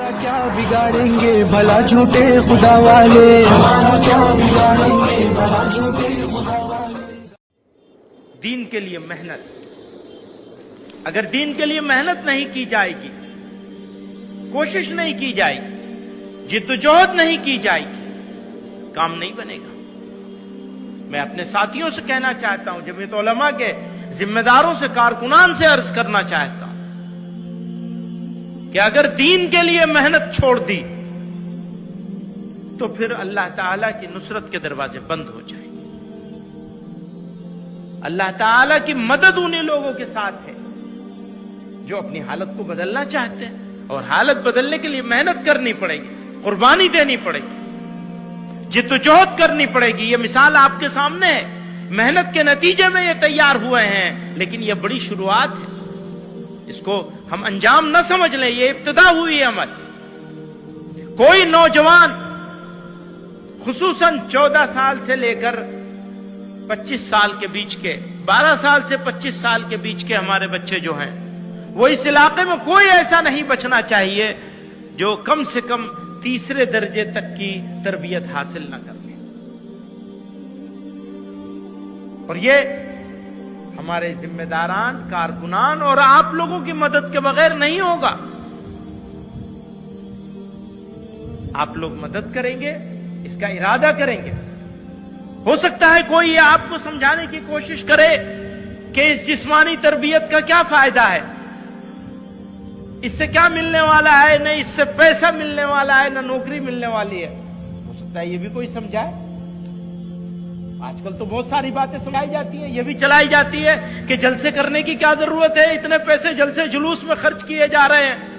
हमारा क्या बिगाड़ेंगे भला झूठे खुदा वाले, हमारा क्या बिगाड़ेंगे भला झूठे खुदा वाले। दीन के लिए मेहनत, अगर दीन के लिए मेहनत नहीं की जाएगी, कोशिश नहीं की जाएगी, जिद्दोजहद नहीं की जाएगी, काम नहीं बनेगा। मैं अपने साथियों से कहना चाहता हूं, जमीयत उलमा के जिम्मेदारों से, कारकुनान से अर्ज करना चाहता हूं कि अगर दीन के लिए मेहनत छोड़ दी तो फिर अल्लाह ताला की नुसरत के दरवाजे बंद हो जाएंगे। अल्लाह ताला की मदद उन्हीं लोगों के साथ है जो अपनी हालत को बदलना चाहते हैं, और हालत बदलने के लिए मेहनत करनी पड़ेगी, कुर्बानी देनी पड़ेगी, जिद्दोजहद करनी पड़ेगी। ये मिसाल आपके सामने है, मेहनत के नतीजे में ये तैयार हुए हैं, लेकिन ये बड़ी शुरुआत है। इसको हम अंजाम न समझ लें, ये इब्तिदा हुई है अमल। कोई नौजवान, खुसूसन 14 साल से लेकर 25 साल के बीच के, 12 साल से 25 साल के बीच के हमारे बच्चे जो हैं, वो इस इलाके में कोई ऐसा नहीं बचना चाहिए जो कम से कम तीसरे दर्जे तक की तरबियत हासिल न कर ले। और ये हमारे जिम्मेदारान, कारकुनान और आप लोगों की मदद के बगैर नहीं होगा। आप लोग मदद करेंगे, इसका इरादा करेंगे। हो सकता है कोई ये आपको समझाने की कोशिश करे कि इस जिस्मानी तरबियत का क्या फायदा है, इससे क्या मिलने वाला है, न इससे पैसा मिलने वाला है, न नौकरी मिलने वाली है। हो सकता है ये भी कोई समझाए। आजकल तो बहुत सारी बातें समझाई जाती हैं, ये भी चलाई जाती है कि जलसे करने की क्या जरूरत है, इतने पैसे जलसे जुलूस में खर्च किए जा रहे हैं।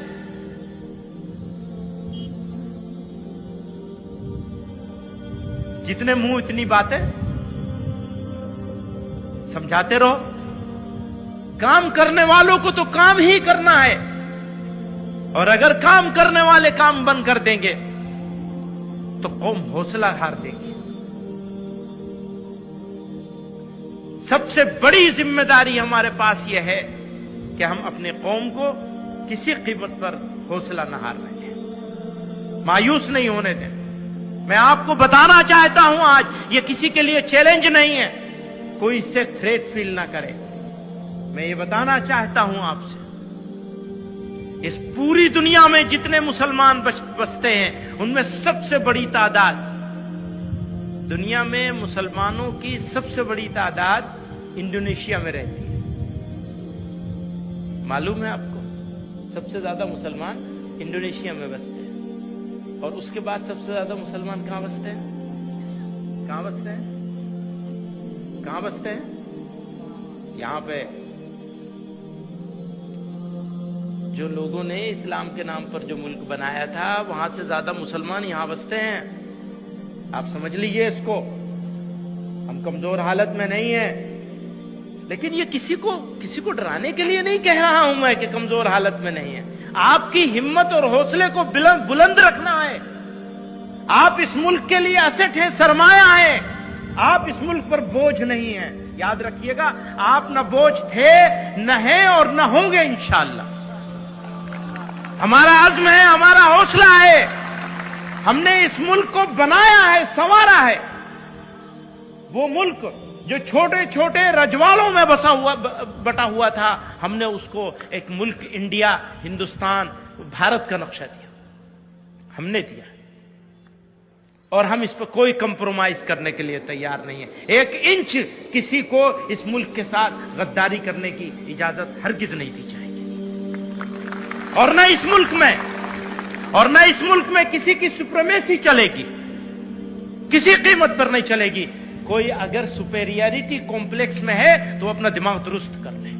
जितने मुंह इतनी बातें, समझाते रहो। काम करने वालों को तो काम ही करना है, और अगर काम करने वाले काम बंद कर देंगे तो कौम हौसला हार देगी। सबसे बड़ी जिम्मेदारी हमारे पास यह है कि हम अपने कौम को किसी कीमत पर हौसला न हारने दें, मायूस नहीं होने दें। मैं आपको बताना चाहता हूं आज, ये किसी के लिए चैलेंज नहीं है, कोई इससे थ्रेट फील ना करे। मैं ये बताना चाहता हूं आपसे, इस पूरी दुनिया में जितने मुसलमान बसते हैं, उनमें सबसे बड़ी तादाद, दुनिया में मुसलमानों की सबसे बड़ी तादाद इंडोनेशिया में रहती है। मालूम है आपको? सबसे ज्यादा मुसलमान इंडोनेशिया में बसते हैं, और उसके बाद सबसे ज्यादा मुसलमान कहां बसते हैं? कहां बसते हैं? कहां बसते हैं? यहां पे जो लोगों ने इस्लाम के नाम पर जो मुल्क बनाया था, वहां से ज्यादा मुसलमान यहां बसते हैं। आप समझ लीजिए इसको। हम कमजोर हालत में नहीं है, लेकिन ये किसी को डराने के लिए नहीं कह रहा हूं मैं कि कमजोर हालत में नहीं है। आपकी हिम्मत और हौसले को बुलंद रखना है। आप इस मुल्क के लिए असेट है, सरमाया है। आप इस मुल्क पर बोझ नहीं है। याद रखिएगा, आप न बोझ थे, न हैं और न होंगे इंशाअल्लाह। हमारा अज़्म है, हमारा हौसला है। हमने इस मुल्क को बनाया है, संवारा है। वो मुल्क जो छोटे छोटे रजवाड़ों में बटा हुआ था, हमने उसको एक मुल्क, इंडिया, हिंदुस्तान, भारत का नक्शा दिया, हमने दिया। और हम इस पर कोई कंप्रोमाइज करने के लिए तैयार नहीं है। एक इंच किसी को इस मुल्क के साथ गद्दारी करने की इजाजत हरगिज नहीं दी जाएगी। और न इस मुल्क में किसी की सुप्रीमेसी चलेगी, किसी कीमत पर नहीं चलेगी। कोई अगर सुपेरियरिटी कॉम्प्लेक्स में है तो अपना दिमाग दुरुस्त कर ले।